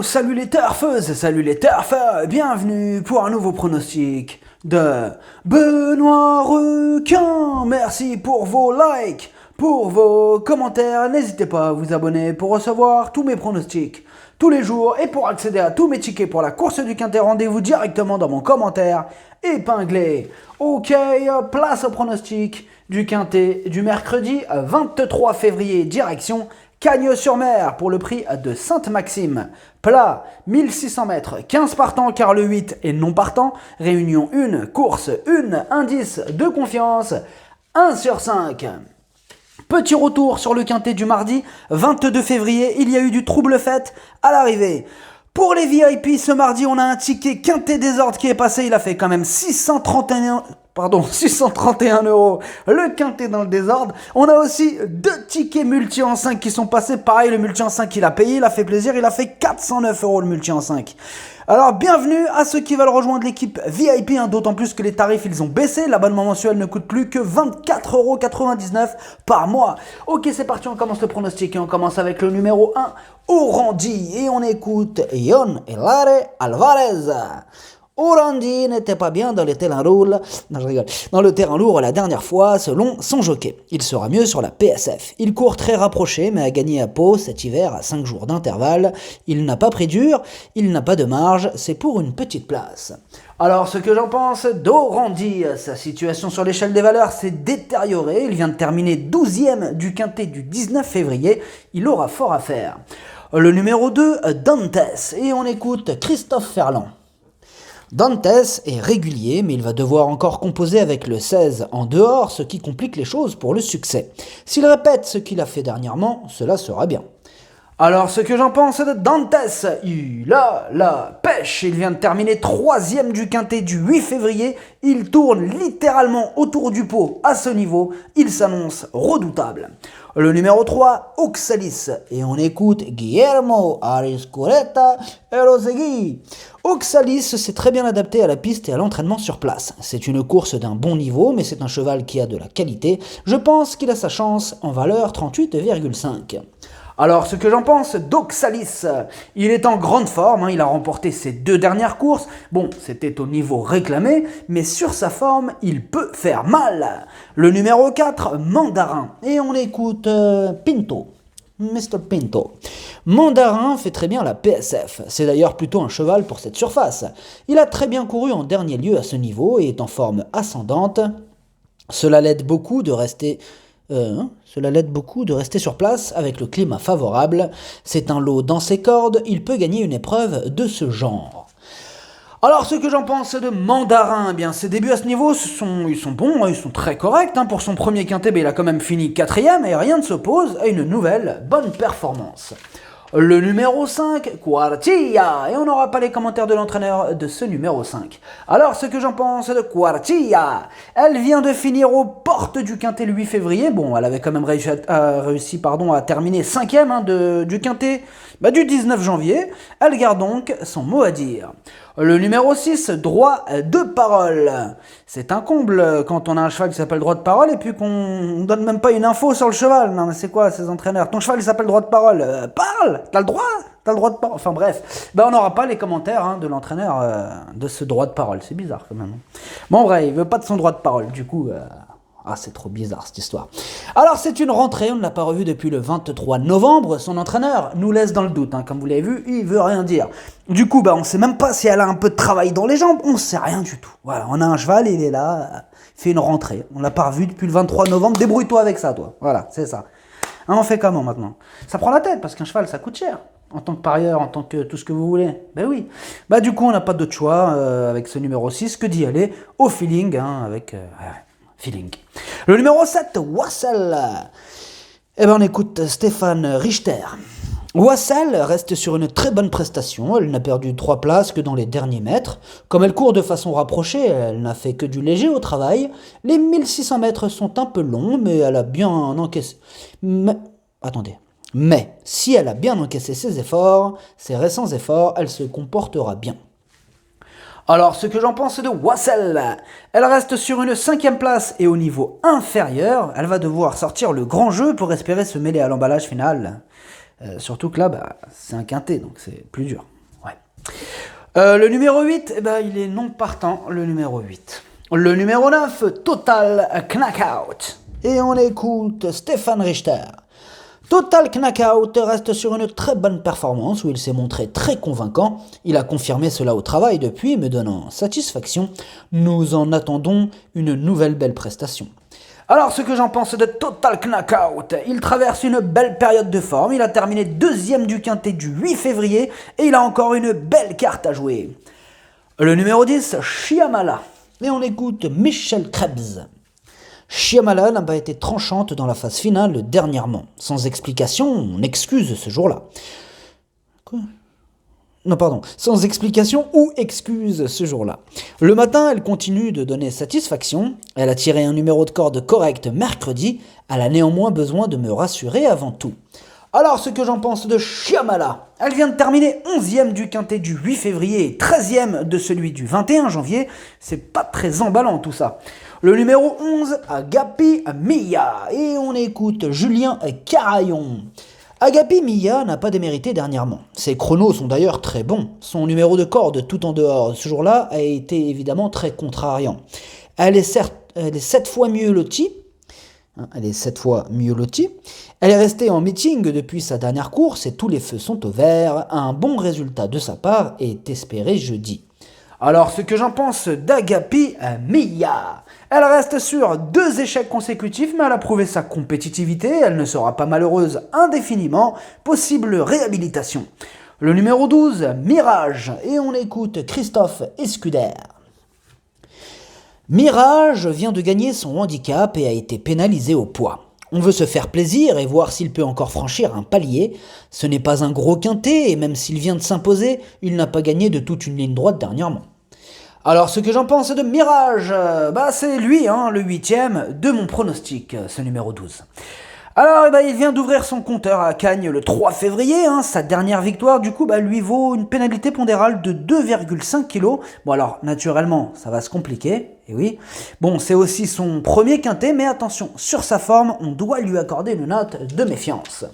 salut les turfeuses, salut les turfeurs, bienvenue pour un nouveau pronostic de Benoît Requin. Merci pour vos likes, pour vos commentaires, n'hésitez pas à vous abonner pour recevoir tous mes pronostics tous les jours et pour accéder à tous mes tickets pour la course du Quintet, rendez-vous directement dans mon commentaire épinglé. Ok, place au pronostic du Quintet du mercredi 23 février, direction Cagnes-sur-Mer pour le prix de Sainte-Maxime. Plat, 1600 mètres, 15 partants car le 8 est non partant. Réunion 1, course 1, indice de confiance, 1 sur 5. Petit retour sur le Quintet du mardi 22 février, il y a eu du trouble fait à l'arrivée. Pour les VIP, ce mardi, on a un ticket Quintet Désordre qui est passé, il a fait quand même 631 €. Le Quintet dans le désordre. On a aussi 2 tickets multi en 5 qui sont passés. Pareil, le multi en 5, il a payé, il a fait plaisir. Il a fait 409 € le multi en 5. Alors, bienvenue à ceux qui veulent rejoindre l'équipe VIP, d'autant plus que les tarifs, ils ont baissé. L'abonnement mensuel ne coûte plus que 24,99 € par mois. Ok, c'est parti, on commence le pronostic et on commence avec le numéro 1, Orandi. Et on écoute Ion Elare Alvarez. Orandi n'était pas bien dans le terrain lourd. Non, je rigole. Dans le terrain lourd la dernière fois, selon son jockey. Il sera mieux sur la PSF. Il court très rapproché, mais a gagné à Pau cet hiver à 5 jours d'intervalle. Il n'a pas pris dur, il n'a pas de marge, c'est pour une petite place. Alors, ce que j'en pense d'Orandi, sa situation sur l'échelle des valeurs s'est détériorée. Il vient de terminer 12e du Quintet du 19 février. Il aura fort à faire. Le numéro 2, Dantes. Et on écoute Christophe Ferland. Dantes est régulier, mais il va devoir encore composer avec le 16 en dehors, ce qui complique les choses pour le succès. S'il répète ce qu'il a fait dernièrement, cela sera bien. Alors, ce que j'en pense de Dantes, il a la pêche. Il vient de terminer 3e du Quintet du 8 février. Il tourne littéralement autour du pot à ce niveau. Il s'annonce redoutable. Le numéro 3, Oxalis. Et on écoute Guillermo Ariscureta Erosegui. Oxalis s'est très bien adapté à la piste et à l'entraînement sur place. C'est une course d'un bon niveau, mais c'est un cheval qui a de la qualité. Je pense qu'il a sa chance en valeur 38,5. Alors, ce que j'en pense d'Oxalis, il est en grande forme, il a remporté ses 2 dernières courses. Bon, c'était au niveau réclamé, mais sur sa forme, il peut faire mal. Le numéro 4, Mandarin. Et on écoute Pinto. Mr. Pinto. Mandarin fait très bien la PSF. C'est d'ailleurs plutôt un cheval pour cette surface. Il a très bien couru en dernier lieu à ce niveau et est en forme ascendante. Cela l'aide beaucoup de rester sur place avec le climat favorable. C'est un lot dans ses cordes, il peut gagner une épreuve de ce genre. Alors, ce que j'en pense de Mandarin, eh bien, ses débuts à ce niveau, ils sont bons, ils sont très corrects. Pour son premier Quintet, il a quand même fini 4e et rien ne s'oppose à une nouvelle bonne performance. Le numéro 5, Quartilla, et on n'aura pas les commentaires de l'entraîneur de ce numéro 5. Alors, ce que j'en pense de Quartilla, elle vient de finir aux portes du Quintet le 8 février. Bon, elle avait quand même réussi à terminer 5e du Quintet du 19 janvier. Elle garde donc son mot à dire. Le numéro 6, droit de parole. C'est un comble quand on a un cheval qui s'appelle droit de parole et puis qu'on donne même pas une info sur le cheval. Non mais c'est quoi ces entraîneurs? Ton cheval il s'appelle droit de parole. Parle. T'as le droit de parole. Enfin bref, on n'aura pas les commentaires de l'entraîneur de ce droit de parole. C'est bizarre quand même. Bon bref, il veut pas de son droit de parole. Du coup... c'est trop bizarre cette histoire. Alors c'est une rentrée, on ne l'a pas revu depuis le 23 novembre. Son entraîneur nous laisse dans le doute, comme vous l'avez vu, il veut rien dire. Du coup, on ne sait même pas si elle a un peu de travail dans les jambes, on ne sait rien du tout. Voilà, on a un cheval, il est là, il fait une rentrée. On ne l'a pas revu depuis le 23 novembre, débrouille-toi avec ça toi. Voilà, c'est ça. On fait comment maintenant? Ça prend la tête parce qu'un cheval ça coûte cher. En tant que parieur, en tant que tout ce que vous voulez. Ben oui. Du coup, on n'a pas d'autre choix avec ce numéro 6 que d'y aller au feeling, avec... feeling. Le numéro 7, Wassel. On écoute Stéphane Richter. Wassel reste sur une très bonne prestation. Elle n'a perdu 3 places que dans les derniers mètres. Comme elle court de façon rapprochée, elle n'a fait que du léger au travail. Les 1600 mètres sont un peu longs, mais elle a bien encaissé... Mais si elle a bien encaissé ses récents efforts, elle se comportera bien. Alors, ce que j'en pense de Wassel, elle reste sur une 5e place et au niveau inférieur, elle va devoir sortir le grand jeu pour espérer se mêler à l'emballage final. Surtout que là, c'est un quintet, donc c'est plus dur. Le numéro 8, il est non partant, le numéro 8. Le numéro 9, Total Knockout. Et on écoute Stéphane Richter. Total Knockout reste sur une très bonne performance où il s'est montré très convaincant. Il a confirmé cela au travail depuis, me donnant satisfaction. Nous en attendons une nouvelle belle prestation. Alors, ce que j'en pense de Total Knockout, il traverse une belle période de forme, il a terminé deuxième du quintet du 8 février et il a encore une belle carte à jouer. Le numéro 10, Shyamala. Et on écoute Michel Krebs. Shyamala n'a pas été tranchante dans la phase finale dernièrement. Sans explication, on excuse ce jour-là. Quoi ? Non, pardon, sans explication ou excuse ce jour-là. Le matin, elle continue de donner satisfaction. Elle a tiré un numéro de corde correct mercredi. Elle a néanmoins besoin de me rassurer avant tout. Alors, ce que j'en pense de Shyamala, elle vient de terminer 11e du quintet du 8 février et 13e de celui du 21 janvier. C'est pas très emballant tout ça. Le numéro 11, Agapi Mia. Et on écoute Julien Carayon. Agapi Mia n'a pas démérité dernièrement. Ses chronos sont d'ailleurs très bons. Son numéro de corde tout en dehors ce jour-là a été évidemment très contrariant. Elle est 7 fois mieux lotie. Elle est restée en meeting depuis sa dernière course et tous les feux sont au vert. Un bon résultat de sa part est espéré jeudi. Alors, ce que j'en pense d'Agapi Mia, elle reste sur 2 échecs consécutifs, mais elle a prouvé sa compétitivité, elle ne sera pas malheureuse indéfiniment, possible réhabilitation. Le numéro 12, Mirage, et on écoute Christophe Escuder. Mirage vient de gagner son handicap et a été pénalisé au poids. On veut se faire plaisir et voir s'il peut encore franchir un palier. Ce n'est pas un gros quintet et même s'il vient de s'imposer, il n'a pas gagné de toute une ligne droite dernièrement. Alors, ce que j'en pense de Mirage, c'est lui, le 8e de mon pronostic, ce numéro 12. Alors, il vient d'ouvrir son compteur à Cagnes le 3 février, sa dernière victoire, du coup, lui vaut une pénalité pondérale de 2,5 kg. Bon, alors, naturellement, ça va se compliquer, et oui. Bon, c'est aussi son premier quintet, mais attention, sur sa forme, on doit lui accorder une note de méfiance.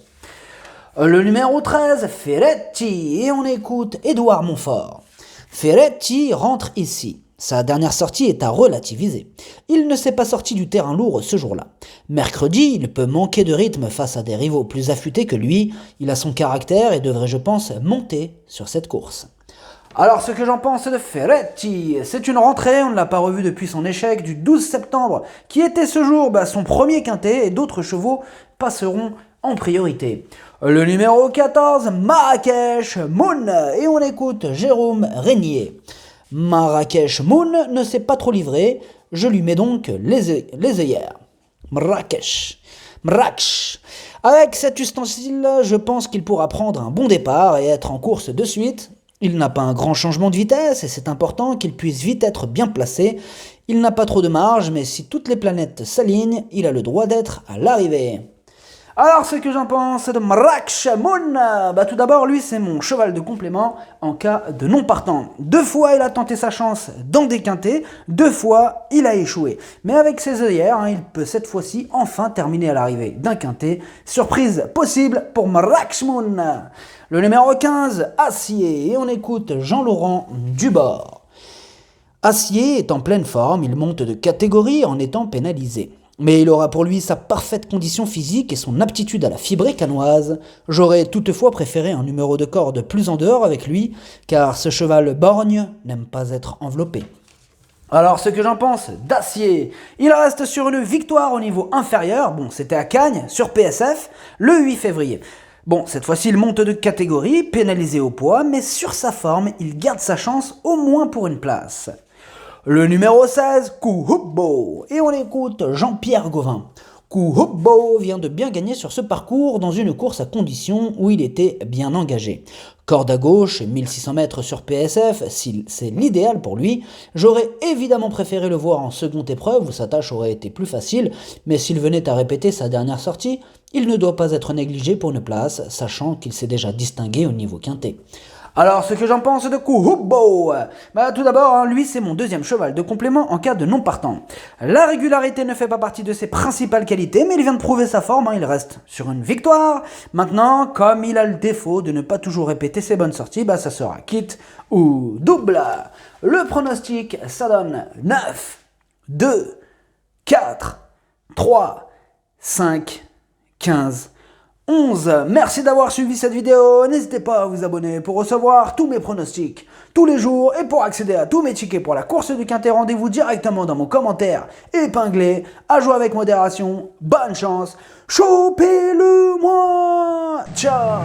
Le numéro 13, Ferretti, et on écoute Édouard Montfort. Ferretti rentre ici. Sa dernière sortie est à relativiser. Il ne s'est pas sorti du terrain lourd ce jour-là. Mercredi, il peut manquer de rythme face à des rivaux plus affûtés que lui. Il a son caractère et devrait, je pense, monter sur cette course. Alors, ce que j'en pense de Ferretti, c'est une rentrée, on ne l'a pas revu depuis son échec du 12 septembre, qui était ce jour son premier quintet et d'autres chevaux passeront en priorité. Le numéro 14, Marrakech Moon, et on écoute Jérôme Régnier. Marrakech Moon ne s'est pas trop livré, je lui mets donc les œillères. Marrakech. Avec cet ustensile, je pense qu'il pourra prendre un bon départ et être en course de suite. Il n'a pas un grand changement de vitesse et c'est important qu'il puisse vite être bien placé. Il n'a pas trop de marge, mais si toutes les planètes s'alignent, il a le droit d'être à l'arrivée. Alors, ce que j'en pense de Marrakech Moon, tout d'abord, lui, c'est mon cheval de complément en cas de non partant. 2 fois, il a tenté sa chance dans des quintets, 2 fois, il a échoué. Mais avec ses œillères, il peut cette fois-ci enfin terminer à l'arrivée d'un quintet. Surprise possible pour Marrakech Moon. Le numéro 15, Acier, et on écoute Jean-Laurent Dubord. Acier est en pleine forme, il monte de catégorie en étant pénalisé. Mais il aura pour lui sa parfaite condition physique et son aptitude à la fibrée canoise. J'aurais toutefois préféré un numéro de corde plus en dehors avec lui, car ce cheval borgne n'aime pas être enveloppé. Alors, ce que j'en pense d'Acier, il reste sur une victoire au niveau inférieur, c'était à Cagnes, sur PSF, le 8 février. Cette fois-ci, il monte de catégorie, pénalisé au poids, mais sur sa forme, il garde sa chance au moins pour une place. Le numéro 16, Kuhubbo, et on écoute Jean-Pierre Gauvin. Kuhubbo vient de bien gagner sur ce parcours dans une course à condition où il était bien engagé. Corde à gauche, 1600 mètres sur PSF, c'est l'idéal pour lui. J'aurais évidemment préféré le voir en seconde épreuve où sa tâche aurait été plus facile, mais s'il venait à répéter sa dernière sortie, il ne doit pas être négligé pour une place, sachant qu'il s'est déjà distingué au niveau quintet. Alors, ce que j'en pense de Kuhubo, tout d'abord, lui c'est mon deuxième cheval de complément en cas de non partant. La régularité ne fait pas partie de ses principales qualités, mais il vient de prouver sa forme, il reste sur une victoire. Maintenant, comme il a le défaut de ne pas toujours répéter ses bonnes sorties, ça sera quitte ou double. Le pronostic, ça donne 9, 2, 4, 3, 5, 15, 11. Merci d'avoir suivi cette vidéo. N'hésitez pas à vous abonner pour recevoir tous mes pronostics tous les jours et pour accéder à tous mes tickets pour la course du Quintet. Rendez-vous directement dans mon commentaire épinglé. À jouer avec modération. Bonne chance. Chopez-le moi. Ciao.